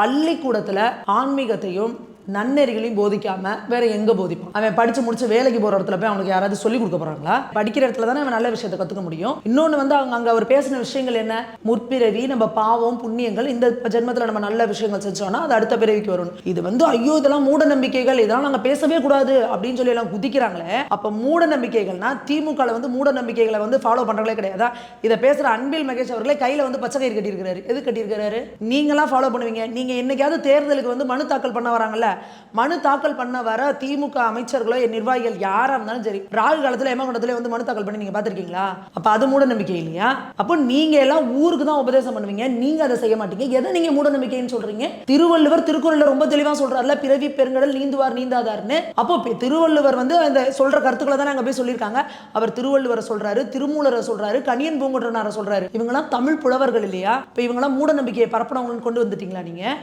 பள்ளிக்கூடத்துல ஆன்மீகத்தையும் நன்னெறிகளையும் போதிக்காம வேற எங்க போதிப்பான்? அவன் படிச்சு முடிச்சு வேலைக்கு போற இடத்துல போய் அவனுக்கு யாராவது சொல்லி கொடுக்க போறாங்களா? படிக்கிற இடத்துல தானே அவன் நல்ல விஷயத்தை கத்துக்க முடியும். இன்னொன்னு வந்து அங்க அவர் பேசின விஷயங்கள் என்ன? முற்பிறவி நம்ம பாவம் புண்ணியங்கள், இந்த ஜென்மத்துல நம்ம நல்ல விஷயங்கள் செஞ்சோம்னா அது அடுத்த பிறவிக்கு வரும். இது வந்து ஐயோ இதெல்லாம் மூட நம்பிக்கைகள், இதெல்லாம் நாங்க பேசவே கூடாது அப்படின்னு சொல்லி எல்லாம் குதிக்கிறாங்களே. அப்ப மூட நம்பிக்கைகள்னா திமுக வந்து மூட நம்பிக்கைகளை வந்து ஃபாலோ பண்றங்களே கிடையாதா? இதை பேசுற அன்பில் மகேஷ் அவர்களே கையில வந்து பச்சை கயிறு கட்டியிருக்கிறாரு. எது கட்டியிருக்கிறாரு? நீங்களாம் ஃபாலோ பண்ணுவீங்க. நீங்க என்னைக்காவது தேர்தலுக்கு வந்து மனு தாக்கல் பண்ண வராங்கல்ல, மனு தாக்கல் பண்ண வர திமுக அமைச்சர்களோ நிர்வாகிகள் யாரா இருந்தாலும் சரி, ராகு காலத்துல ஏமாகுண்டத்துல வந்து மனு தாக்கல் பண்ணி நீங்க பாத்திருக்கீங்களா? அப்ப அது மூட நம்பிக்கை இல்லையா? அப்போ நீங்க எல்லாம் ஊருக்கு தான் உபதேசம் பண்ணுவீங்க, நீங்க அதை செய்ய மாட்டீங்க. எதை நீங்க மூட நம்பிக்கைன்னு சொல்றீங்க? திருவள்ளுவர் திருக்குறள்ல ரொம்ப தெளிவா சொல்றாருல, பிறவி பெருங்கடல் நீந்துவார் நீந்தாதார்னு. அப்போ திருவள்ளுவர் வந்து அந்த சொல்ற கருத்துக்களை தான் அங்க போய் சொல்லியிருக்காங்க. அவர் திருவள்ளுவரை சொல்றாரு, திருமூலரை சொல்றாரு, கணியன் பூங்குன்றனாரை சொல்றாரு. இவங்கெல்லாம் தமிழ் புலவர்கள் இல்லையா? இப்ப இவங்கெல்லாம் மூட நம்பிக்கையை பரப்பனவங்கன்னு கொண்டு வந்துட்டீங்களா நீங்க?